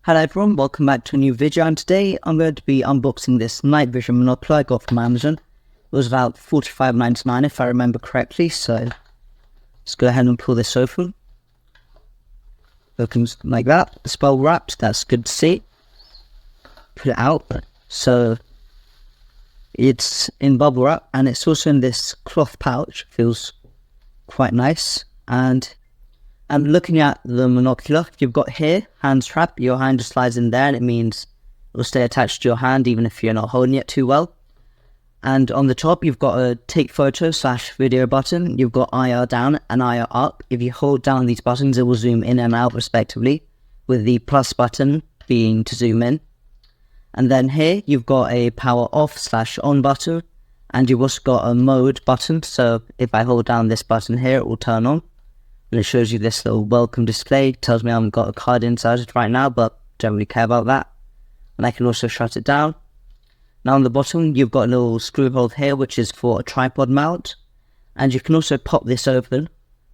Hello everyone, welcome back to a new video, and today I'm going to be unboxing this night vision monocular I got from Amazon. It was about $45.99 if I remember correctly, so let's go ahead and pull this open. Opens like that. It's well wrapped, that's good to see. Put it out. So it's in bubble wrap and it's also in this cloth pouch. Feels quite nice. And I'm looking at the monocular. You've got here, hand strap. Your hand just slides in there and it means it will stay attached to your hand even if you're not holding it too well. And on the top, you've got a take photo / video button. You've got IR down and IR up. If you hold down these buttons, it will zoom in and out respectively, with the plus button being to zoom in. And then here, you've got a power off / on button. And you've also got a mode button. So if I hold down this button here, it will turn on. And it shows you this little welcome display. It tells me I haven't got a card inside it right now, but don't really care about that. And I can also shut it down. Now on the bottom, you've got a little screw hole here, which is for a tripod mount. And you can also pop this open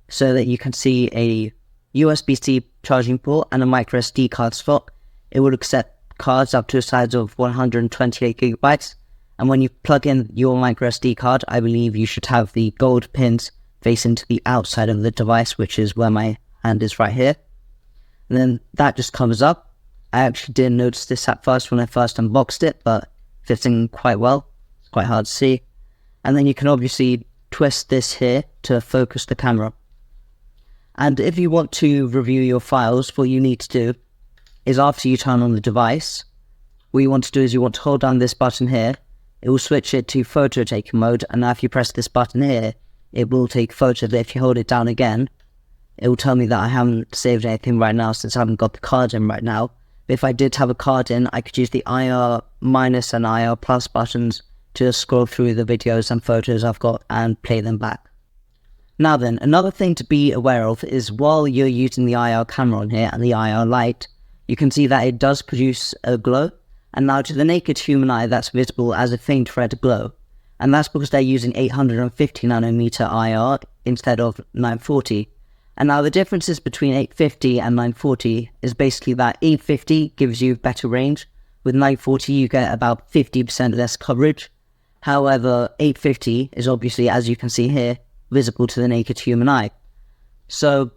so that you can see a USB-C charging port and a micro SD card slot. It will accept cards up to a size of 128 gigabytes. And when you plug in your micro SD card, I believe you should have the gold pins facing to the outside of the device, which is where my hand is right here. And then that just comes up. I actually didn't notice this at first when I first unboxed it, but fits in quite well. It's quite hard to see. And then you can obviously twist this here to focus the camera. And if you want to review your files, what you need to do is after you turn on the device, what you want to do is you want to hold down this button here. It will switch it to photo taking mode. And now if you press this button here, it will take photos. If you hold it down again, it will tell me that I haven't saved anything right now since I haven't got the card in right now. But if I did have a card in, I could use the IR- and IR+ buttons to scroll through the videos and photos I've got and play them back. Now then, another thing to be aware of is while you're using the IR camera on here and the IR light, you can see that it does produce a glow. And now to the naked human eye, that's visible as a faint red glow. And that's because they're using 850 nanometer IR instead of 940. And now the differences between 850 and 940 is basically that 850 gives you better range. With 940 you get about 50% less coverage. However, 850 is obviously, as you can see here, visible to the naked human eye. So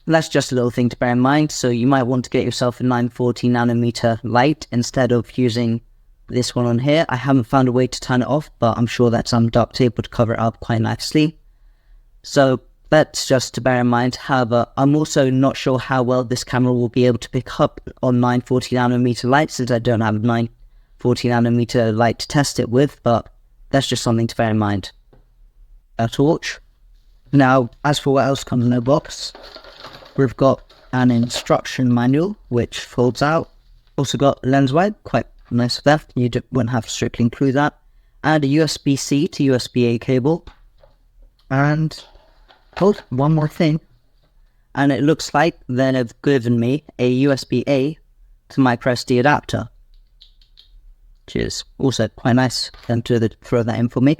that's just a little thing to bear in mind. So you might want to get yourself a 940 nanometer light instead of using this one on here. I haven't found a way to turn it off, but I'm sure that some duct tape would cover it up quite nicely. So that's just to bear in mind. However, I'm also not sure how well this camera will be able to pick up on 940 nanometer light since I don't have a 940 nanometer light to test it with, but that's just something to bear in mind. A torch. Now, as for what else comes in the box, we've got an instruction manual which folds out. Also got lens wipe, quite nice of that. You wouldn't have to strictly include that. And a USB-C to USB-A cable. And hold, one more thing. And it looks like they've given me a USB-A to micro SD adapter, which is also quite nice them to throw that in for me.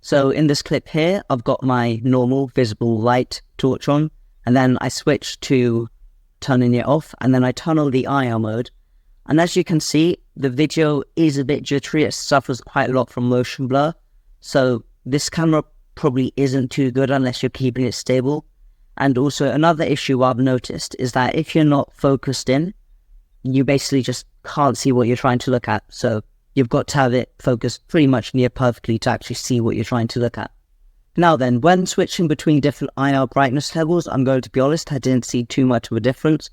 So in this clip here, I've got my normal visible light torch on, and then I switch to turning it off, and then I turn on the IR mode. And as you can see, the video is a bit jittery. It suffers quite a lot from motion blur. So this camera probably isn't too good unless you're keeping it stable. And also another issue I've noticed is that if you're not focused in, you basically just can't see what you're trying to look at. So you've got to have it focused pretty much near perfectly to actually see what you're trying to look at. Now then, when switching between different IR brightness levels, I'm going to be honest, I didn't see too much of a difference.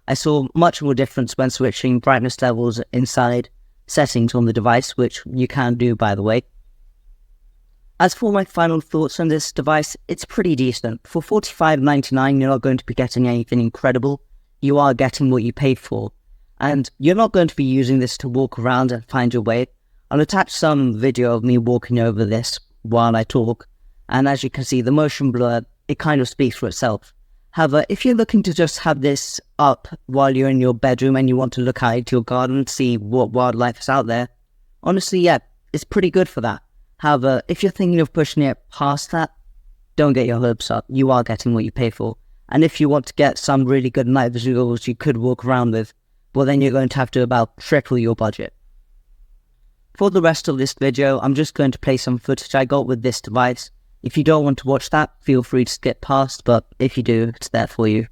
I saw much more difference when switching brightness levels inside settings on the device, which you can do, by the way. As for my final thoughts on this device, it's pretty decent. For $45.99, you're not going to be getting anything incredible. You are getting what you paid for. And you're not going to be using this to walk around and find your way. I'll attach some video of me walking over this while I talk. And as you can see, the motion blur, it kind of speaks for itself. However, if you're looking to just have this up while you're in your bedroom and you want to look out into your garden and see what wildlife is out there, honestly, yeah, it's pretty good for that. However, if you're thinking of pushing it past that, don't get your hopes up. You are getting what you pay for. And if you want to get some really good night visuals you could walk around with, well then you're going to have to about triple your budget. For the rest of this video, I'm just going to play some footage I got with this device. If you don't want to watch that, feel free to skip past, but if you do, it's there for you.